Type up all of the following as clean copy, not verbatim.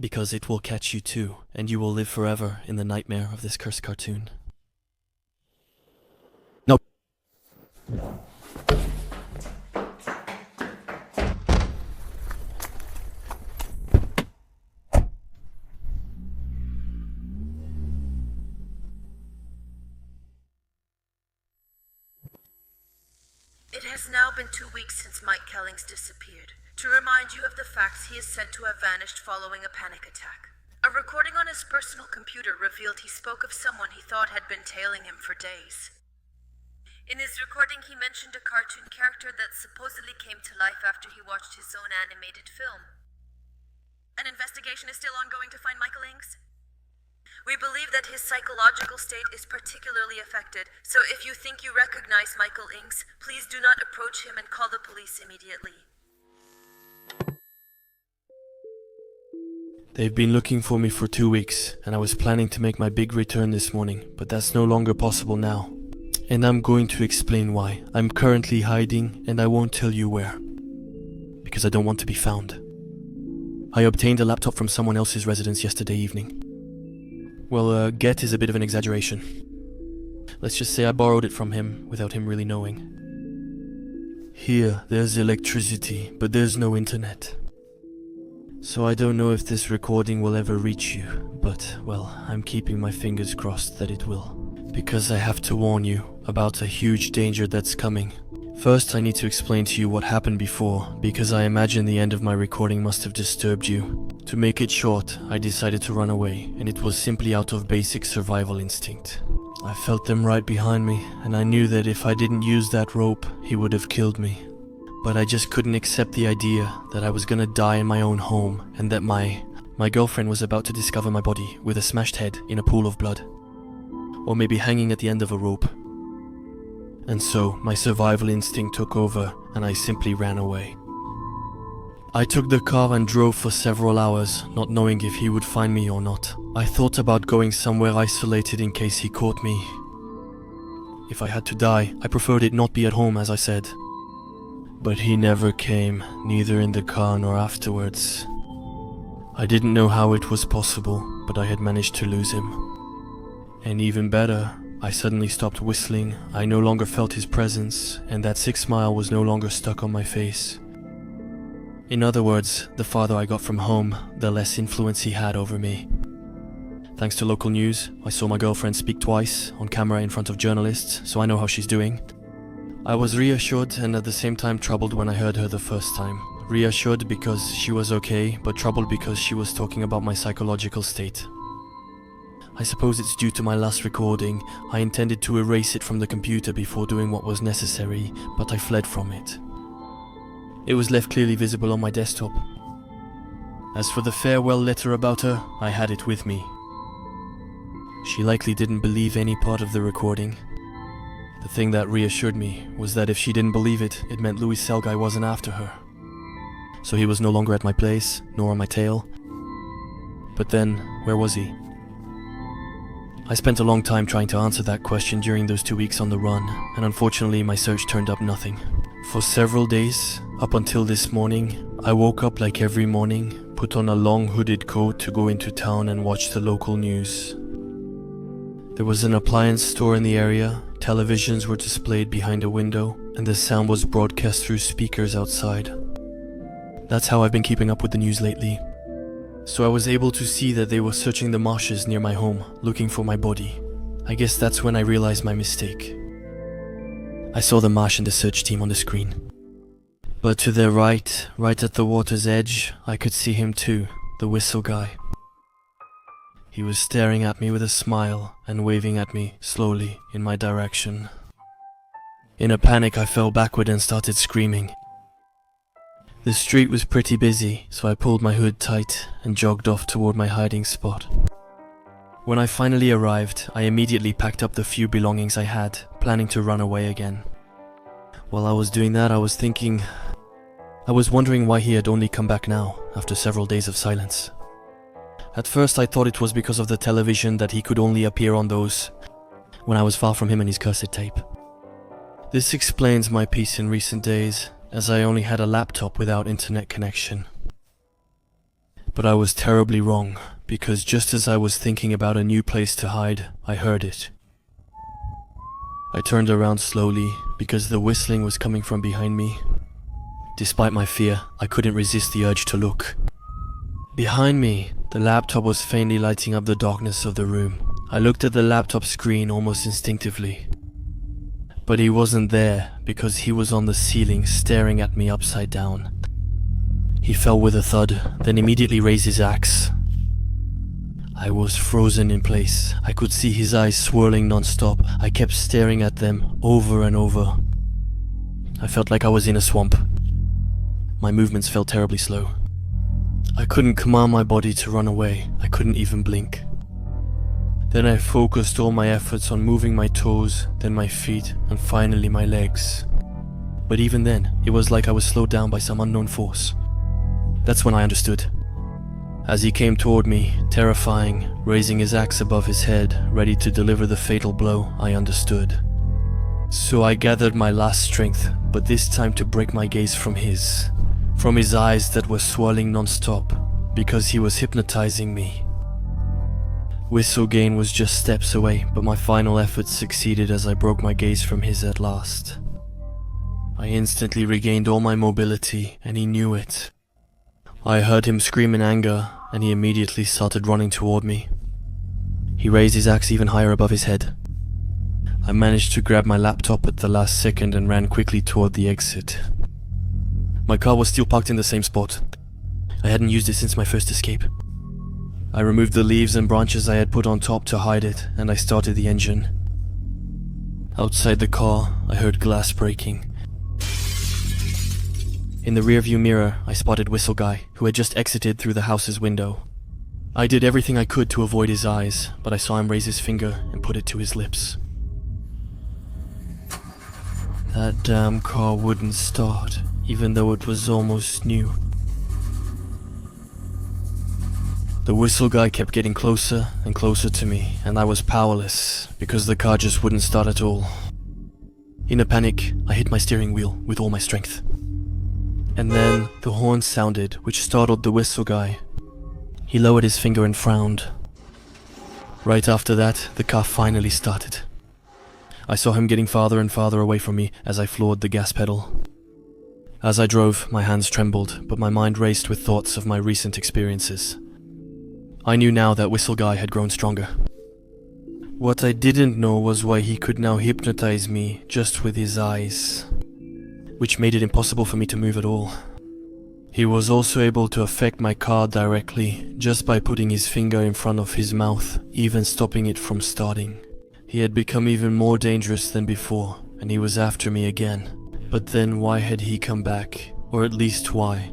because it will catch you too, and you will live forever in the nightmare of this cursed cartoon. No. It has now been 2 weeks since Mike Kellings disappeared. To remind you of the facts, he is said to have vanished following a panic attack. A recording on his personal computer revealed he spoke of someone he thought had been tailing him for days. In his recording, he mentioned a cartoon character that supposedly came to life after he watched his own animated film. An investigation is still ongoing to find Michael Ings. We believe that his psychological state is particularly affected, so if you think you recognize Michael Ings, please do not approach him and call the police immediately. They've been looking for me for 2 weeks, and I was planning to make my big return this morning, but that's no longer possible now. And I'm going to explain why. I'm currently hiding, and I won't tell you where. Because I don't want to be found. I obtained a laptop from someone else's residence yesterday evening. Well, get is a bit of an exaggeration. Let's just say I borrowed it from him without him really knowing. Here, there's electricity, but there's no internet. So I don't know if this recording will ever reach you, but, well, I'm keeping my fingers crossed that it will. Because I have to warn you about a huge danger that's coming. First, I need to explain to you what happened before, because I imagine the end of my recording must have disturbed you. To make it short, I decided to run away, and it was simply out of basic survival instinct. I felt them right behind me, and I knew that if I didn't use that rope, he would have killed me. But I just couldn't accept the idea that I was gonna die in my own home, and that my girlfriend was about to discover my body with a smashed head in a pool of blood. Or maybe hanging at the end of a rope. And so, my survival instinct took over, and I simply ran away. I took the car and drove for several hours, not knowing if he would find me or not. I thought about going somewhere isolated in case he caught me. If I had to die, I preferred it not be at home, as I said. But he never came, neither in the car nor afterwards. I didn't know how it was possible, but I had managed to lose him. And even better, I suddenly stopped whistling, I no longer felt his presence, and that sick smile was no longer stuck on my face. In other words, the farther I got from home, the less influence he had over me. Thanks to local news, I saw my girlfriend speak twice, on camera in front of journalists, so I know how she's doing. I was reassured and at the same time troubled when I heard her the first time. Reassured because she was okay, but troubled because she was talking about my psychological state. I suppose it's due to my last recording. I intended to erase it from the computer before doing what was necessary, but I fled from it. It was left clearly visible on my desktop. As for the farewell letter about her, I had it with me. She likely didn't believe any part of the recording. The thing that reassured me was that if she didn't believe it, it meant Whistleguy wasn't after her. So he was no longer at my place, nor on my tail. But then, where was he? I spent a long time trying to answer that question during those 2 weeks on the run, and unfortunately my search turned up nothing. For several days, up until this morning, I woke up like every morning, put on a long hooded coat to go into town and watch the local news. There was an appliance store in the area, televisions were displayed behind a window, and the sound was broadcast through speakers outside. That's how I've been keeping up with the news lately. So I was able to see that they were searching the marshes near my home, looking for my body. I guess that's when I realized my mistake. I saw the marsh and the search team on the screen. But to their right at the water's edge, I could see him too, the Whistleguy. He was staring at me with a smile and waving at me slowly in my direction. In a panic, I fell backward and started screaming. The street was pretty busy, so I pulled my hood tight and jogged off toward my hiding spot. When I finally arrived, I immediately packed up the few belongings I had, planning to run away again. While I was doing that, I was wondering why he had only come back now, after several days of silence. At first I thought it was because of the television that he could only appear on those when I was far from him and his cursed tape. This explains my peace in recent days, as I only had a laptop without internet connection. But I was terribly wrong, because just as I was thinking about a new place to hide, I heard it. I turned around slowly, because the whistling was coming from behind me. Despite my fear, I couldn't resist the urge to look. Behind me, the laptop was faintly lighting up the darkness of the room. I looked at the laptop screen almost instinctively. But he wasn't there, because he was on the ceiling staring at me upside down. He fell with a thud, then immediately raised his axe. I was frozen in place. I could see his eyes swirling non-stop. I kept staring at them over and over. I felt like I was in a swamp. My movements felt terribly slow. I couldn't command my body to run away. I couldn't even blink. Then I focused all my efforts on moving my toes, then my feet, and finally my legs. But even then, it was like I was slowed down by some unknown force. That's when I understood. As he came toward me, terrifying, raising his axe above his head, ready to deliver the fatal blow, I understood. So I gathered my last strength, but this time to break my gaze from his eyes that were swirling non-stop, because he was hypnotizing me. Whistleguy was just steps away, but my final efforts succeeded as I broke my gaze from his at last. I instantly regained all my mobility, and he knew it. I heard him scream in anger, and he immediately started running toward me. He raised his axe even higher above his head. I managed to grab my laptop at the last second and ran quickly toward the exit. My car was still parked in the same spot. I hadn't used it since my first escape. I removed the leaves and branches I had put on top to hide it, and I started the engine. Outside the car, I heard glass breaking. In the rearview mirror, I spotted Whistleguy, who had just exited through the house's window. I did everything I could to avoid his eyes, but I saw him raise his finger and put it to his lips. That damn car wouldn't start, even though it was almost new. The Whistleguy kept getting closer and closer to me, and I was powerless, because the car just wouldn't start at all. In a panic, I hit my steering wheel with all my strength. And then the horn sounded, which startled the Whistleguy. He lowered his finger and frowned. Right after that, the car finally started. I saw him getting farther and farther away from me as I floored the gas pedal. As I drove, my hands trembled, but my mind raced with thoughts of my recent experiences. I knew now that Whistleguy had grown stronger. What I didn't know was why he could now hypnotize me just with his eyes, which made it impossible for me to move at all. He was also able to affect my car directly, just by putting his finger in front of his mouth, even stopping it from starting. He had become even more dangerous than before, and he was after me again. But then why had he come back? Or at least why?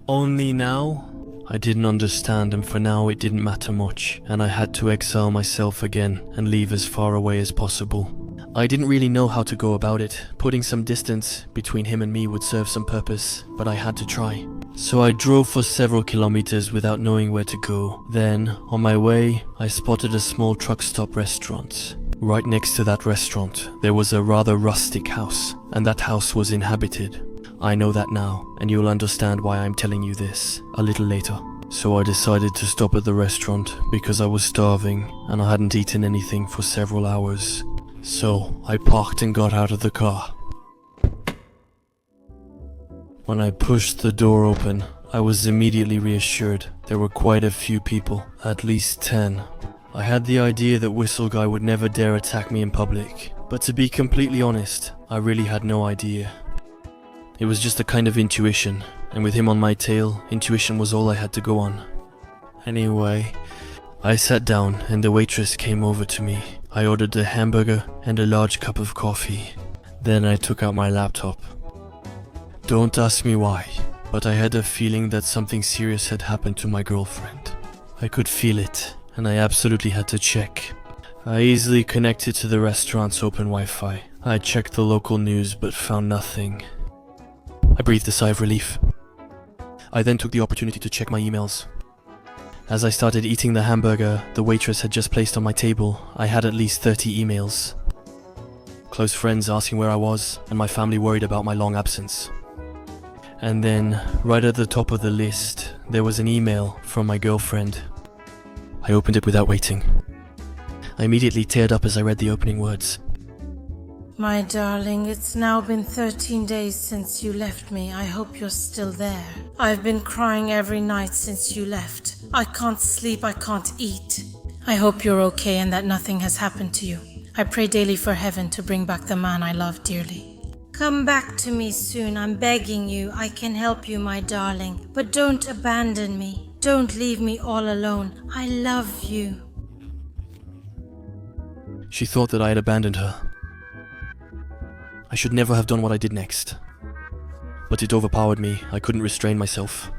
Only now? I didn't understand, and for now it didn't matter much, and I had to exile myself again and leave as far away as possible. I didn't really know how to go about it. Putting some distance between him and me would serve some purpose, but I had to try. So I drove for several kilometers without knowing where to go. Then, on my way, I spotted a small truck stop restaurant. Right next to that restaurant, there was a rather rustic house, and that house was inhabited. I know that now, and you'll understand why I'm telling you this a little later. So I decided to stop at the restaurant because I was starving and I hadn't eaten anything for several hours. So I parked and got out of the car. When I pushed the door open, I was immediately reassured. There were quite a few people, at least 10. I had the idea that Whistleguy would never dare attack me in public, but to be completely honest, I really had no idea. It was just a kind of intuition, and with him on my tail, intuition was all I had to go on. Anyway, I sat down and the waitress came over to me. I ordered a hamburger and a large cup of coffee. Then I took out my laptop. Don't ask me why, but I had a feeling that something serious had happened to my girlfriend. I could feel it, and I absolutely had to check. I easily connected to the restaurant's open Wi-Fi. I checked the local news but found nothing. I breathed a sigh of relief. I then took the opportunity to check my emails. As I started eating the hamburger the waitress had just placed on my table, I had at least 30 emails. Close friends asking where I was, and my family worried about my long absence. And then, right at the top of the list, there was an email from my girlfriend. I opened it without waiting. I immediately teared up as I read the opening words. My darling, it's now been 13 days since you left me. I hope you're still there. I've been crying every night since you left. I can't sleep, I can't eat. I hope you're okay and that nothing has happened to you. I pray daily for heaven to bring back the man I love dearly. Come back to me soon, I'm begging you. I can help you, my darling. But don't abandon me. Don't leave me all alone. I love you. She thought that I had abandoned her. I should never have done what I did next. But it overpowered me. I couldn't restrain myself.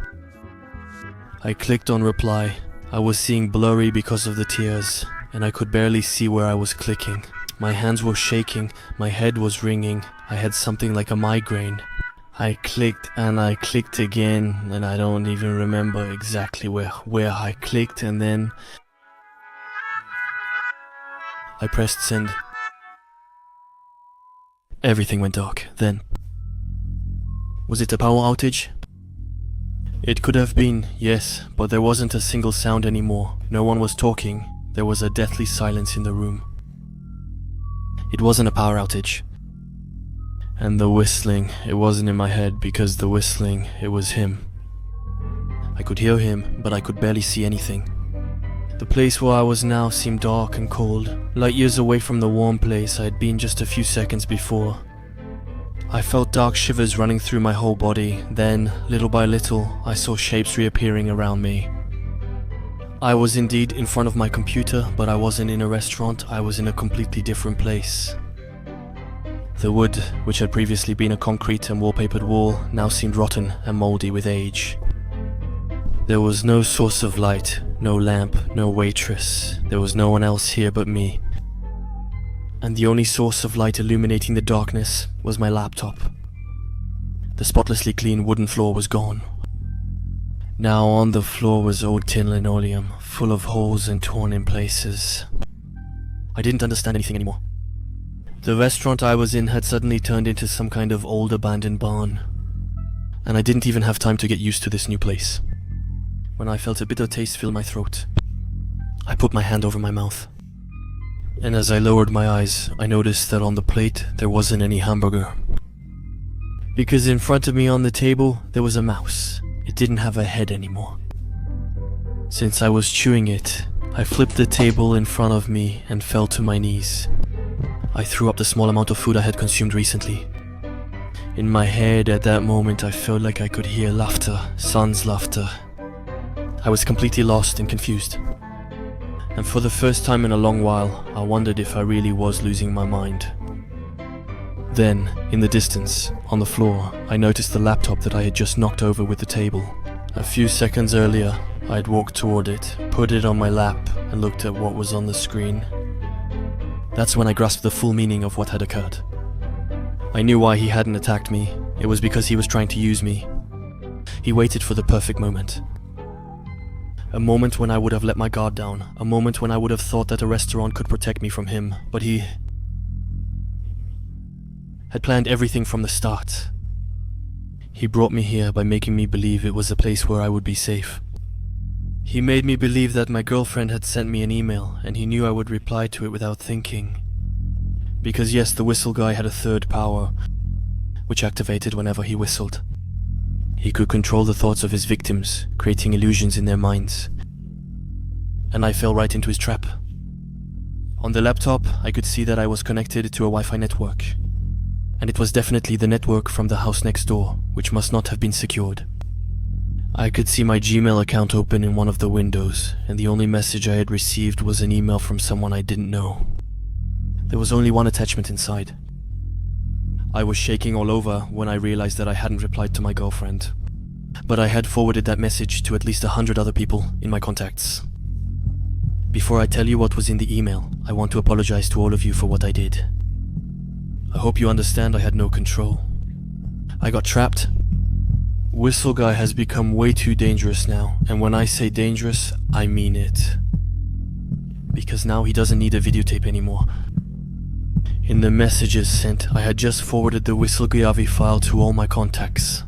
I clicked on reply. I was seeing blurry because of the tears, and I could barely see where I was clicking. My hands were shaking, my head was ringing. I had something like a migraine. I clicked and I clicked again, and I don't even remember exactly where I clicked, and then I pressed send. Everything went dark, then. Was it a power outage? It could have been, yes, but there wasn't a single sound anymore. No one was talking. There was a deathly silence in the room. It wasn't a power outage. And the whistling, it wasn't in my head, because the whistling, it was him. I could hear him, but I could barely see anything. The place where I was now seemed dark and cold, light years away from the warm place I had been just a few seconds before. I felt dark shivers running through my whole body. Then, little by little, I saw shapes reappearing around me. I was indeed in front of my computer, but I wasn't in a restaurant, I was in a completely different place. The wood, which had previously been a concrete and wallpapered wall, now seemed rotten and mouldy with age. There was no source of light, no lamp, no waitress. There was no one else here but me. And the only source of light illuminating the darkness was my laptop. The spotlessly clean wooden floor was gone. Now on the floor was old tin linoleum, full of holes and torn in places. I didn't understand anything anymore. The restaurant I was in had suddenly turned into some kind of old abandoned barn. And I didn't even have time to get used to this new place. When I felt a bitter taste fill my throat, I put my hand over my mouth. And as I lowered my eyes, I noticed that on the plate there wasn't any hamburger. Because in front of me on the table, there was a mouse. It didn't have a head anymore. Since I was chewing it, I flipped the table in front of me and fell to my knees. I threw up the small amount of food I had consumed recently. In my head at that moment, I felt like I could hear laughter, Son's laughter. I was completely lost and confused. And for the first time in a long while, I wondered if I really was losing my mind. Then, in the distance, on the floor, I noticed the laptop that I had just knocked over with the table. A few seconds earlier, I had walked toward it, put it on my lap, and looked at what was on the screen. That's when I grasped the full meaning of what had occurred. I knew why he hadn't attacked me. It was because he was trying to use me. He waited for the perfect moment. A moment when I would have let my guard down, a moment when I would have thought that a restaurant could protect me from him, but he had planned everything from the start. He brought me here by making me believe it was a place where I would be safe. He made me believe that my girlfriend had sent me an email, and he knew I would reply to it without thinking. Because yes, the Whistleguy had a third power, which activated whenever he whistled. He could control the thoughts of his victims, creating illusions in their minds. And I fell right into his trap. On the laptop, I could see that I was connected to a Wi-Fi network. And it was definitely the network from the house next door, which must not have been secured. I could see my Gmail account open in one of the windows, and the only message I had received was an email from someone I didn't know. There was only one attachment inside. I was shaking all over when I realized that I hadn't replied to my girlfriend. But I had forwarded that message to at least 100 other people in my contacts. Before I tell you what was in the email, I want to apologize to all of you for what I did. I hope you understand I had no control. I got trapped. Whistleguy has become way too dangerous now, and when I say dangerous, I mean it. Because now he doesn't need a videotape anymore. In the messages sent, I had just forwarded the Whistleguy file to all my contacts.